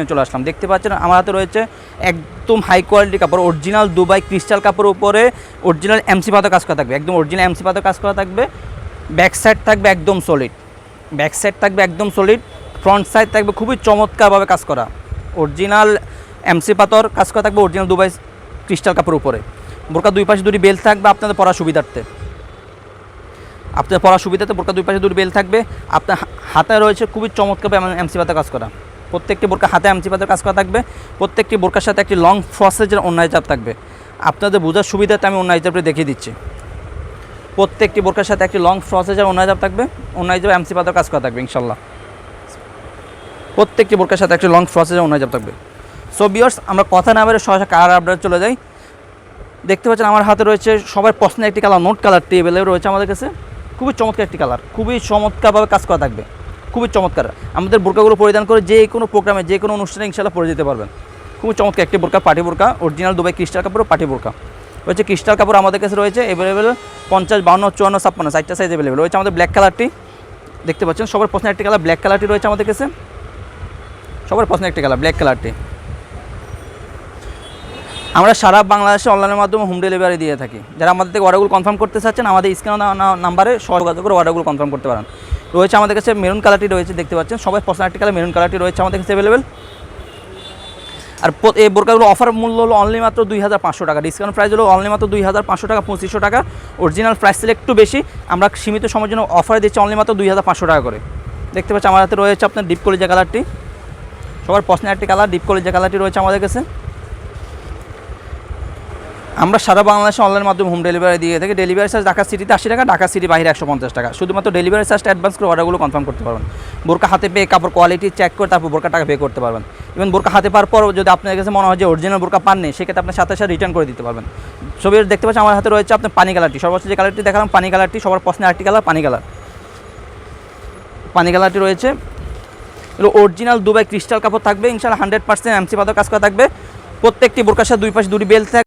চলে আসলাম। দেখতে পাচ্ছেন আমার হাতে রয়েছে একদম হাই কোয়ালিটি কাপড়, অরিজিনাল দুবাই ক্রিস্টাল কাপড়ের উপরে অরিজিনাল এমসি পাতা কাজ করা থাকবে, একদম অরিজিনাল এমসি পাতা কাজ করা থাকবে। ব্যাক সাইড থাকবে একদম সলিড, ব্যাক সাইড থাকবে একদম সলিড, ফ্রন্ট সাইড থাকবে খুবই চমৎকারভাবে কাজ করা অরিজিনাল এমসি পাতর কাজ করা থাকবে অরিজিনাল দুবাই ক্রিস্টাল কাপড়ের উপরে। বোরকা দুই পাশে দুটি বেল্ট থাকবে আপনাদের পরার সুবিধার্থে, আপনাদের পরার সুবিধাতে বোরকা দুই পাশে দুটি বেল্ট থাকবে। আপনার হাতে রয়েছে খুবই চমৎকারভাবে এমসি পাতা কাজ করা, প্রত্যেকটি বোরকা হাতে এমসি পাতার কাজ করা থাকবে। প্রত্যেকটি বোরকার সাথে একটি লং ফ্রসেজের ওড়না হিজাব থাকবে। আপনাদের বোঝার সুবিধাতে আমি ওড়না হিজাবটি দেখিয়ে দিচ্ছি। প্রত্যেকটি বোরকার সাথে একটি লং ফ্রসেজের ওড়না হিজাব থাকবে, ওড়না হিজাব এমসি পাতার কাজ করা থাকবে ইনশাল্লাহ। প্রত্যেকটি বোরকার সাথে একটি লং ফ্রসেজের ওড়না হিজাব থাকবে। সো ভিউয়ার্স, আমরা কথা না বলে সরাসরি কালার আপডেট চলে যাই। দেখতে পাচ্ছেন আমার হাতে রয়েছে সবার পছন্দের একটি কালার, নোট কালার টেবিলে রয়েছে আমাদের কাছে। খুবই চমৎকার একটি কালার, খুবই চমৎকারভাবে কাজ করা থাকবে, খুবই চমৎকার। আমাদের বোরকাগুলো পরিধান করে যে কোনো প্রোগ্রামে যে কোনো অনুষ্ঠানে ইনশাল্লাহ পরে যেতে পারবেন। খুবই চমৎকার একটি বোরকা, পার্টি বোরকা, অরিজিনাল দুবাই ক্রিস্টাল কাপড় পার্টি বোরকা রয়েছে। ক্রিস্টাল কাপড় আমাদের কাছে রয়েছে অ্যাভেলেবেল 50, 52, 54, 56 চারটা সাইজ অ্যাভেলেবেল রয়েছে। আমাদের ব্ল্যাক কালারটি দেখতে পাচ্ছেন সবার পছন্দের একটি কালার, ব্ল্যাক কালারটি রয়েছে আমাদের কাছে, সবার পছন্দের একটি কালার ব্ল্যাক কালারটি। আমরা সারা বাংলাদেশে অনলাইনের মাধ্যমে হোম ডেলিভারি দিয়ে থাকি। যারা আমাদের থেকে অর্ডারগুলো কনফার্ম করতে চাচ্ছেন আমাদের স্ক্রিনে নাম্বারে যোগাযোগ করে অর্ডারগুলো কনফার্ম করতে পারেন। রয়েছে আমাদের কাছে মেরুন কালারটি রয়েছে, দেখতে পাচ্ছেন সবাই পছন্দের একটি কালার মেরুন কালারটি রয়েছে আমাদের কাছে অ্যাভেলেবেল। আর এই বোরকাগুলো অফার মূল্য হলো অনলি মাত্র 2500 টাকা, ডিসকাউন্ট প্রাইস হলো অনলি মাত্র 2500 টাকা, 2500 টাকা। অরিজিনাল প্রাইস ছিল একটু বেশি, আমরা সীমিত সময়ের জন্য অফার দিচ্ছি অনলি মাত্র 2500 টাকা করে। দেখতে পাচ্ছেন আমার হাতে রয়েছে আপনার ডিপ কলিজা কালারটি, সবার পছন্দের একটি কালার ডিপ কলিজা কালারটি রয়েছে আমাদের কাছে। আমরা সারা বাংলাদেশে অনলাইনের মাধ্যমে হোম ডেলিভারি দিয়ে থাকি। ডেলিভারি চার্জ ঢাকা সিটিতে 80 টাকা, ঢাকা সিটি বাইরে 150 টাকা। শুধুমাত্র ডেলিভারি চার্জটা অ্যাডভান্স করে অর্ডারগুলো কনফার্ম করতে পারবেন। বোরকা হাতে পেয়ে কাপড় কোয়ালিটি চেক করে তারপর বোরকা টাকা পে করতে পারবেন। ইভেন বোরকা হাতে পাওয়ার পর যদি আপনার কাছে মনে হয় যে অরিজিনাল বোরকা পাননি, সেক্ষেত্রে আপনার সাথে সাথে রিটার্ন করে দিতে পারবেন। ছবি দেখতে পাচ্ছেন আমার হাতে রয়েছে আপনার পানি কালারটি, সর্বোচ্চ যে কালারটি দেখালাম পানি কালারটি, সবার পছন্দের আরেকটি কালার পানি কালার। পানি কালারটি রয়েছে, এগুলো অরিজিনাল দুবাই ক্রিস্টাল কাপড় থাকবে ইনশাআল্লাহ, 100% এমসি পাতার কাজ করা থাকবে। প্রত্যেকটি বোরকার সাথে দুই পাশে দুটি বেল্ট থাকবে।